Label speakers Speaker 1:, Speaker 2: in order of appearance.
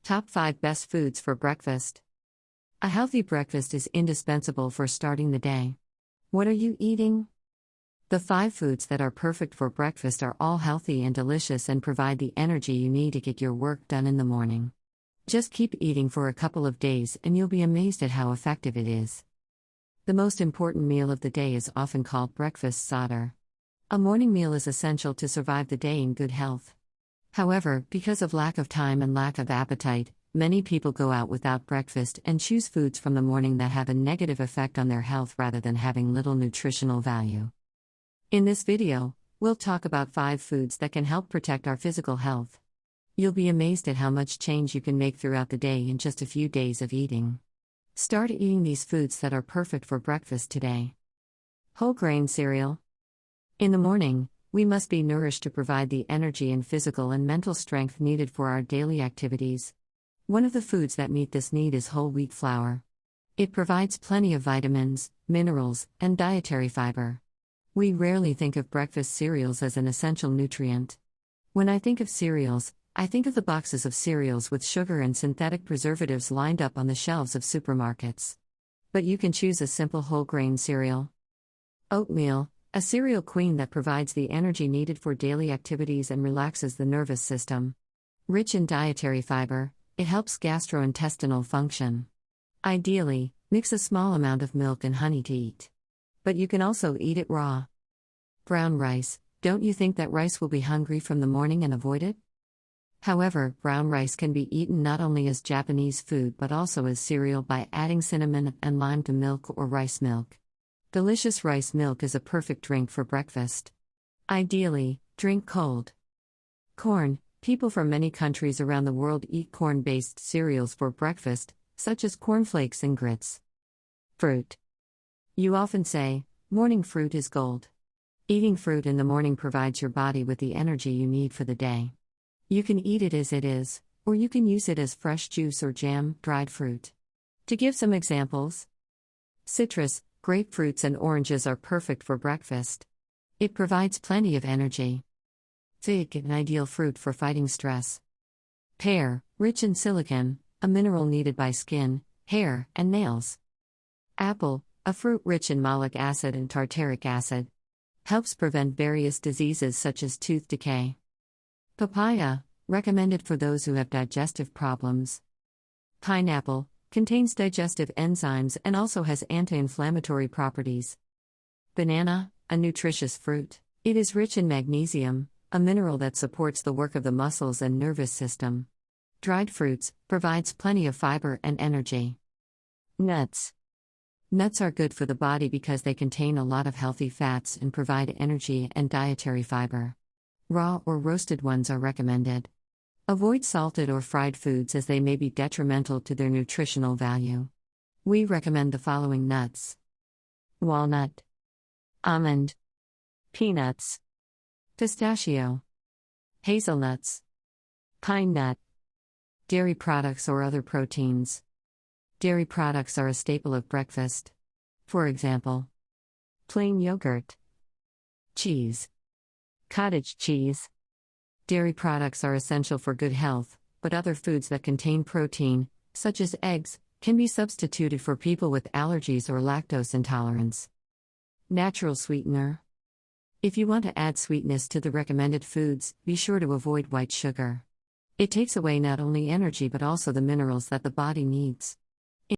Speaker 1: Top 5 Best Foods for Breakfast. A healthy breakfast is indispensable for starting the day. What are you eating? The 5 foods that are perfect for breakfast are all healthy and delicious and provide the energy you need to get your work done in the morning. Just keep eating for a couple of days and you'll be amazed at how effective it is. The most important meal of the day is often called breakfast starter. A morning meal is essential to survive the day in good health. However, because of lack of time and lack of appetite, many people go out without breakfast and choose foods from the morning that have a negative effect on their health rather than having little nutritional value. In this video, we'll talk about 5 foods that can help protect our physical health. You'll be amazed at how much change you can make throughout the day in just a few days of eating. Start eating these foods that are perfect for breakfast today. Whole grain cereal. In the morning, we must be nourished to provide the energy and physical and mental strength needed for our daily activities. One of the foods that meet this need is whole wheat flour. It provides plenty of vitamins, minerals, and dietary fiber. We rarely think of breakfast cereals as an essential nutrient. When I think of cereals, I think of the boxes of cereals with sugar and synthetic preservatives lined up on the shelves of supermarkets. But you can choose a simple whole grain cereal. Oatmeal, a cereal queen that provides the energy needed for daily activities and relaxes the nervous system. Rich in dietary fiber, it helps gastrointestinal function. Ideally, mix a small amount of milk and honey to eat. But you can also eat it raw. Brown rice, don't you think that rice will be hungry from the morning and avoid it? However, brown rice can be eaten not only as Japanese food but also as cereal by adding cinnamon and lime to milk or rice milk. Delicious rice milk is a perfect drink for breakfast. Ideally, drink cold. Corn, people from many countries around the world eat corn-based cereals for breakfast, such as cornflakes and grits. Fruit. You often say, morning fruit is gold. Eating fruit in the morning provides your body with the energy you need for the day. You can eat it as it is, or you can use it as fresh juice or jam, dried fruit. To give some examples, citrus, grapefruits and oranges are perfect for breakfast. It provides plenty of energy. Fig, an ideal fruit for fighting stress. Pear, rich in silicon, a mineral needed by skin, hair, and nails. Apple, a fruit rich in malic acid and tartaric acid. Helps prevent various diseases such as tooth decay. Papaya, recommended for those who have digestive problems. Pineapple, contains digestive enzymes and also has anti-inflammatory properties. Banana, a nutritious fruit. It is rich in magnesium, a mineral that supports the work of the muscles and nervous system. Dried fruits, provides plenty of fiber and energy. Nuts. Nuts are good for the body because they contain a lot of healthy fats and provide energy and dietary fiber. Raw or roasted ones are recommended. Avoid salted or fried foods as they may be detrimental to their nutritional value. We recommend the following nuts: walnut, almond, peanuts, pistachio, hazelnuts, pine nut. Dairy products or other proteins. Dairy products are a staple of breakfast. For example, plain yogurt, cheese, cottage cheese. Dairy products are essential for good health, but other foods that contain protein, such as eggs, can be substituted for people with allergies or lactose intolerance. Natural sweetener. If you want to add sweetness to the recommended foods, be sure to avoid white sugar. It takes away not only energy but also the minerals that the body needs.